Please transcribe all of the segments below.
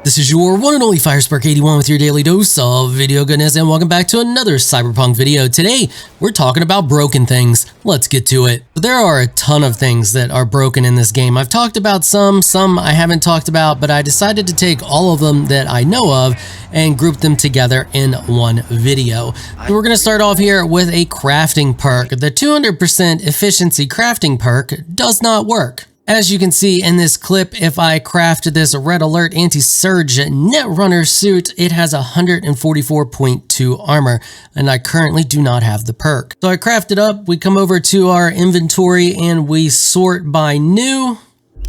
This is your one and only FireSpark81 with your daily dose of video goodness, and welcome back to another Cyberpunk video. Today, we're talking about broken things. Let's get to it. There are a ton of things that are broken in this game. I've talked about some I haven't talked about, but I decided to take all of them that I know of and group them together in one video. We're going to start off here with a crafting perk. The 200% efficiency crafting perk does not work. As you can see in this clip, if I craft this Red Alert Anti-Surge Netrunner suit, it has 144.2 armor, and I currently do not have the perk. So I craft it up, we come over to our inventory, and we sort by new.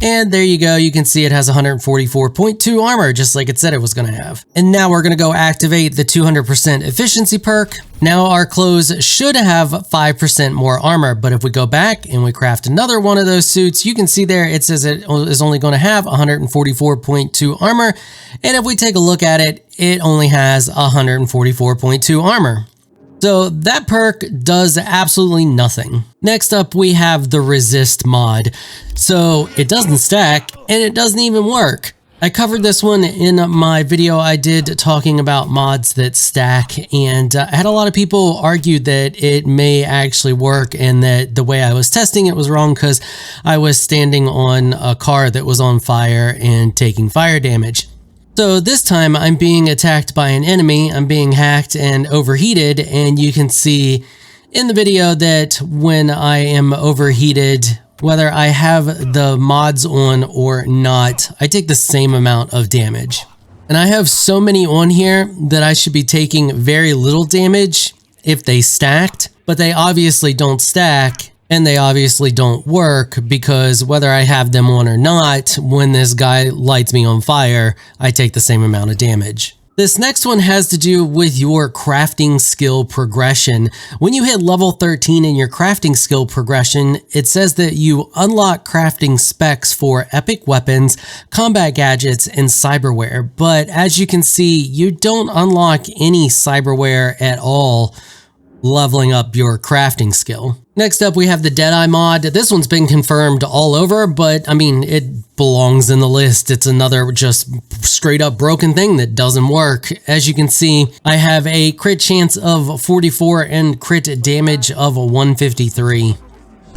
And there you go, you can see it has 144.2 armor, just like it said it was going to have. And now we're going to go activate the 200% efficiency perk. Now our clothes should have 5% more armor, but if we go back and we craft another one of those suits, you can see there it says it is only going to have 144.2 armor. And if we take a look at it, it only has 144.2 armor. So that perk does absolutely nothing. Next up, we have the resist mod. So it doesn't stack and it doesn't even work. I covered this one in my video I did talking about mods that stack, and I had a lot of people argue that it may actually work and that the way I was testing it was wrong because I was standing on a car that was on fire and taking fire damage. So this time I'm being attacked by an enemy, I'm being hacked and overheated, and you can see in the video that when I am overheated, whether I have the mods on or not, I take the same amount of damage. And I have so many on here that I should be taking very little damage if they stacked, but they obviously don't stack. And they obviously don't work because whether I have them on or not, when this guy lights me on fire, I take the same amount of damage. This next one has to do with your crafting skill progression. When you hit level 13 in your crafting skill progression, it says that you unlock crafting specs for epic weapons, combat gadgets, and cyberware. But as you can see, you don't unlock any cyberware at all leveling up your crafting skill. Next up, we have the Deadeye Mod. This one's been confirmed all over, but I mean, it belongs in the list. It's another just straight up broken thing that doesn't work. As you can see, I have a crit chance of 44 and crit damage of 153.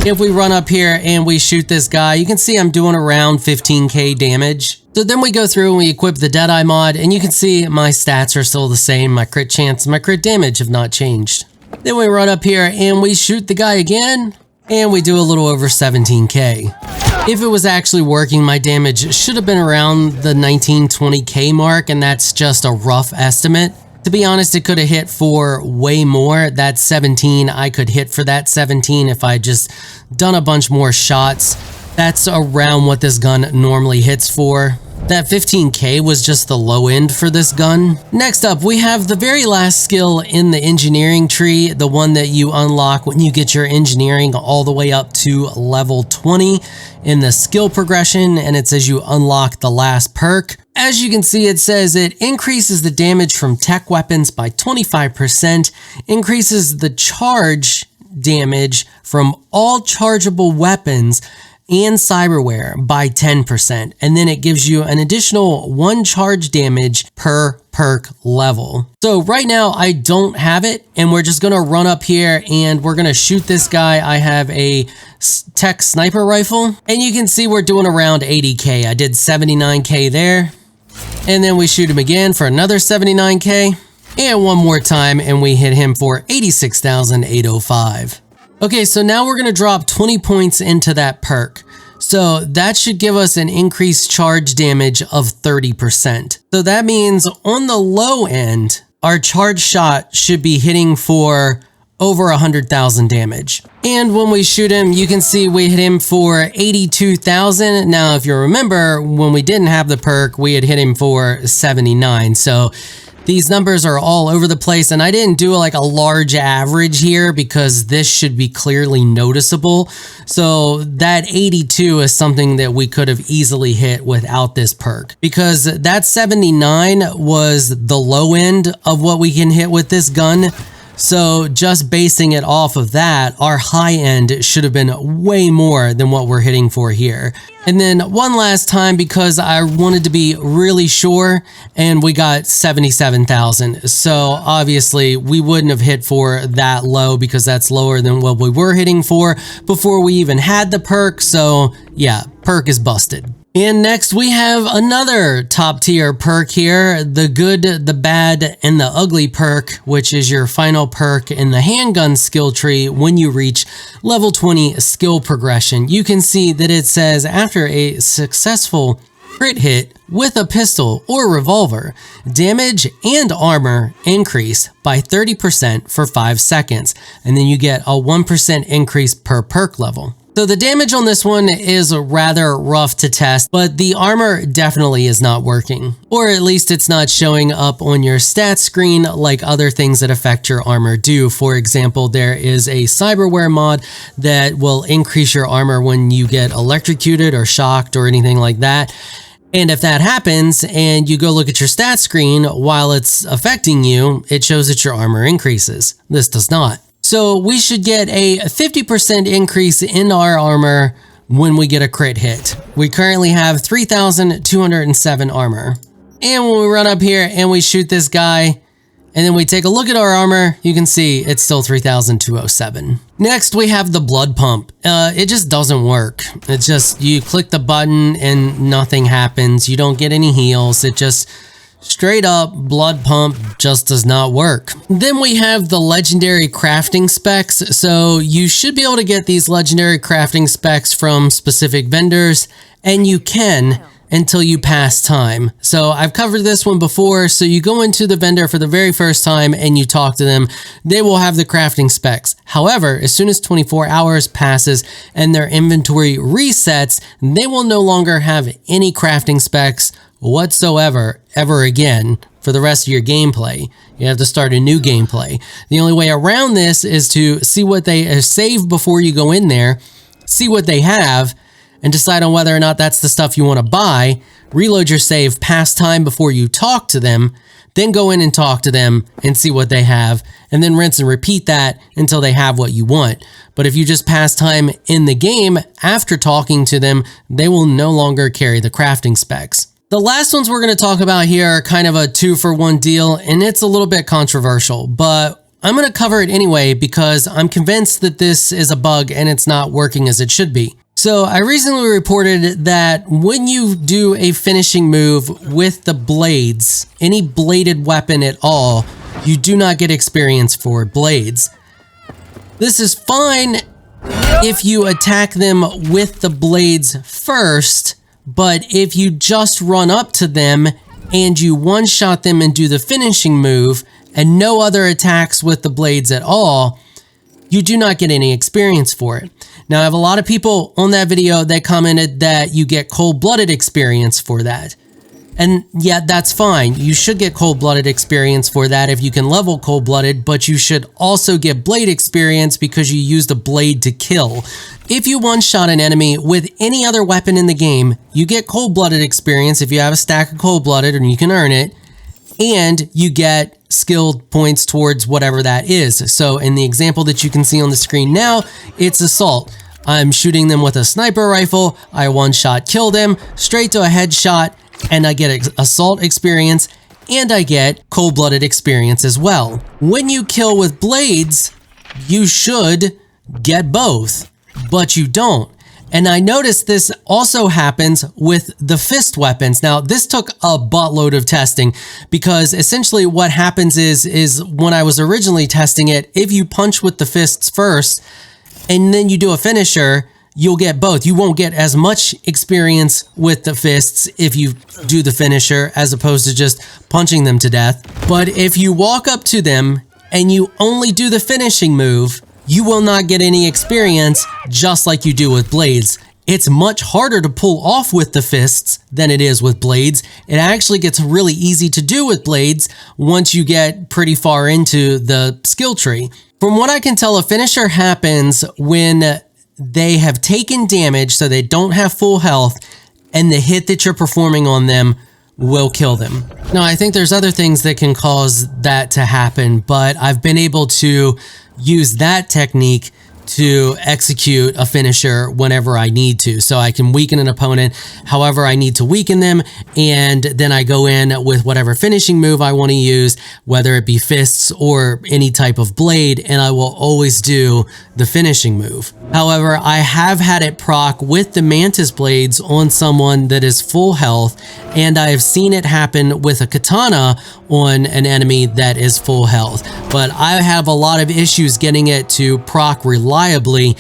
If we run up here and we shoot this guy, you can see I'm doing around 15k damage. So then we go through and we equip the Deadeye Mod, and you can see my stats are still the same. My crit chance and my crit damage have not changed. Then we run up here and we shoot the guy again, and we do a little over 17k. If it was actually working, my damage should have been around the 19-20k mark, and that's just a rough estimate. To be honest, it could have hit for way more. That 17, I could hit for that 17 if I just done a bunch more shots. That's around what this gun normally hits for. That 15k was just the low end for this gun. Next up, we have the very last skill in the engineering tree, the one that you unlock when you get your engineering all the way up to level 20 in the skill progression, and it says you unlock the last perk. As you can see, it says it increases the damage from tech weapons by 25%, increases the charge damage from all chargeable weapons and cyberware by 10%, and then it gives you an additional 1 charge damage per perk level. So right now I don't have it, and we're just gonna run up here and we're gonna shoot this guy. I have a tech sniper rifle, and you can see we're doing around 80k. I did 79k there, and then we shoot him again for another 79k, and one more time, and we hit him for 86,805. Okay, so now we're gonna drop 20 points into that perk. So that should give us an increased charge damage of 30%. So that means on the low end, our charge shot should be hitting for over 100,000 damage. And when we shoot him, you can see we hit him for 82,000. Now, if you remember, when we didn't have the perk, we had hit him for 79. So these numbers are all over the place, and I didn't do like a large average here because this should be clearly noticeable. So that 82 is something that we could have easily hit without this perk, because that 79 was the low end of what we can hit with this gun. So just basing it off of that, our high end should have been way more than what we're hitting for here. And then one last time, because I wanted to be really sure, and we got 77,000. So obviously we wouldn't have hit for that low because that's lower than what we were hitting for before we even had the perk. So yeah, perk is busted. And next we have another top tier perk here, the good, the bad, and the ugly perk, which is your final perk in the handgun skill tree when you reach level 20 skill progression. You can see that it says after a successful crit hit with a pistol or revolver, damage and armor increase by 30% for 5 seconds, and then you get a 1% increase per perk level. So the damage on this one is rather rough to test, but the armor definitely is not working. Or at least it's not showing up on your stats screen like other things that affect your armor do. For example, there is a cyberware mod that will increase your armor when you get electrocuted or shocked or anything like that. And if that happens and you go look at your stats screen while it's affecting you, it shows that your armor increases. This does not. So we should get a 50% increase in our armor when we get a crit hit. We currently have 3,207 armor. And when we run up here and we shoot this guy, and then we take a look at our armor, you can see it's still 3,207. Next, we have the blood pump. It just doesn't work. It's just, you click the button and nothing happens. You don't get any heals. It just straight up blood pump just does not work. Then we have the legendary crafting specs. So you should be able to get these legendary crafting specs from specific vendors, and you can until you pass time. So I've covered this one before. So you go into the vendor for the very first time and you talk to them, they will have the crafting specs. However, as soon as 24 hours passes and their inventory resets, they will no longer have any crafting specs whatsoever ever again for the rest of your gameplay. You have to start a new gameplay. The only way around this is to see what they save before you go in there, see what they have, and decide on whether or not that's the stuff you want to buy. Reload your save, pass time before you talk to them, then go in and talk to them and see what they have, and then rinse and repeat that until they have what you want. But if you just pass time in the game after talking to them, they will no longer carry the crafting specs. The last ones we're going to talk about here are kind of a 2-for-1 deal, and it's a little bit controversial, but I'm going to cover it anyway because I'm convinced that this is a bug and it's not working as it should be. So I recently reported that when you do a finishing move with the blades, any bladed weapon at all, you do not get experience for blades. This is fine if you attack them with the blades first, but if you just run up to them and you one-shot them and do the finishing move and no other attacks with the blades at all, you do not get any experience for it. Now, I have a lot of people on that video that commented that you get cold-blooded experience for that. And yeah, that's fine. You should get cold-blooded experience for that if you can level cold-blooded, but you should also get blade experience because you used a blade to kill. If you one-shot an enemy with any other weapon in the game, you get cold-blooded experience if you have a stack of cold-blooded and you can earn it, and you get skilled points towards whatever that is. So in the example that you can see on the screen now, it's assault. I'm shooting them with a sniper rifle, I one-shot kill them, straight to a headshot, and I get assault experience, and I get cold-blooded experience as well. When you kill with blades, you should get both, but you don't. And I noticed this also happens with the fist weapons. Now, this took a buttload of testing because essentially what happens is when I was originally testing it, if you punch with the fists first and then you do a finisher, you'll get both. You won't get as much experience with the fists if you do the finisher as opposed to just punching them to death. But if you walk up to them and you only do the finishing move, you will not get any experience just like you do with blades. It's much harder to pull off with the fists than it is with blades. It actually gets really easy to do with blades once you get pretty far into the skill tree. From what I can tell, a finisher happens when they have taken damage, so they don't have full health, and the hit that you're performing on them will kill them. Now, I think there's other things that can cause that to happen, but I've been able to use that technique to execute a finisher whenever I need to. So I can weaken an opponent however I need to weaken them, and then I go in with whatever finishing move I want to use, whether it be fists or any type of blade, and I will always do the finishing move. However, I have had it proc with the mantis blades on someone that is full health, and I have seen it happen with a katana on an enemy that is full health. But I have a lot of issues getting it to proc reliably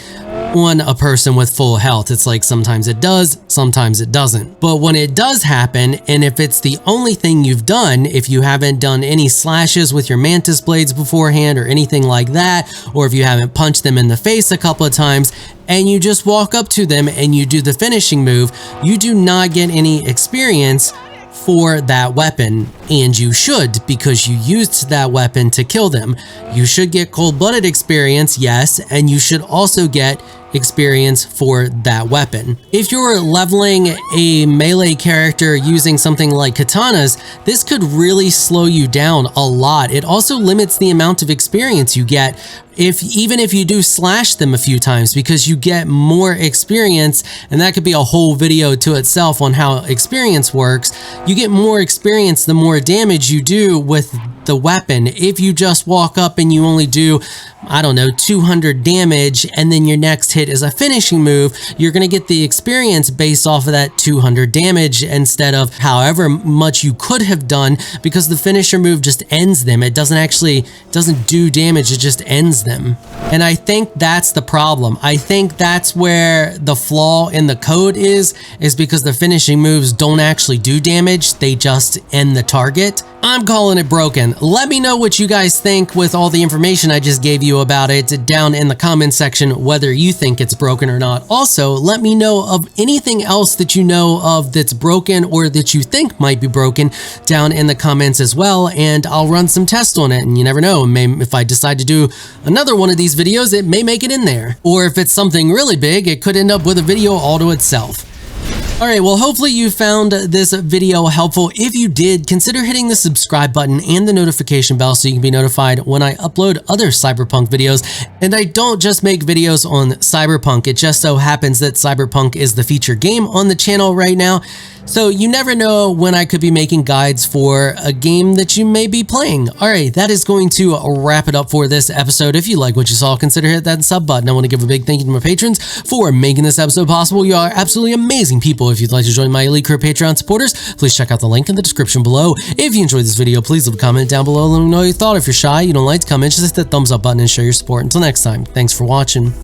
on a person with full health. It's like sometimes it does, sometimes it doesn't. But when it does happen, and if it's the only thing you've done, if you haven't done any slashes with your mantis blades beforehand or anything like that, or if you haven't punched them in the face a couple of times, and you just walk up to them and you do the finishing move, you do not get any experience for that weapon, and you should, because you used that weapon to kill them. You should get cold-blooded experience, yes, and you should also get experience for that weapon. If you're leveling a melee character using something like katanas, this could really slow you down a lot. It also limits the amount of experience you get even if you do slash them a few times, because you get more experience, and that could be a whole video to itself on how experience works. You get more experience the more damage you do with the weapon. If you just walk up and you only do, I don't know, 200 damage, and then your next hit is a finishing move, you're going to get the experience based off of that 200 damage instead of however much you could have done, because the finisher move just ends them. It doesn't do damage, it just ends them. And I think that's the problem. I think that's where the flaw in the code is because the finishing moves don't actually do damage, they just end the target. I'm calling it broken. Let me know what you guys think with all the information I just gave you about it down in the comment section, whether you think it's broken or not. Also, let me know of anything else that you know of that's broken or that you think might be broken down in the comments as well, and I'll run some tests on it. And you never know, if I decide to do another one of these videos, it may make it in there. Or if it's something really big, it could end up with a video all to itself. Alright, well, hopefully you found this video helpful. If you did, consider hitting the subscribe button and the notification bell so you can be notified when I upload other Cyberpunk videos. And I don't just make videos on Cyberpunk, it just so happens that Cyberpunk is the featured game on the channel right now. So you never know when I could be making guides for a game that you may be playing. Alright, that is going to wrap it up for this episode. If you like what you saw, consider hitting that sub button. I want to give a big thank you to my patrons for making this episode possible. You are absolutely amazing people. If you'd like to join my elite crew Patreon supporters, please check out the link in the description below. If you enjoyed this video, please leave a comment down below. Let me know what you thought. If you're shy, you don't like to comment, just hit that thumbs up button and show your support. Until next time, thanks for watching.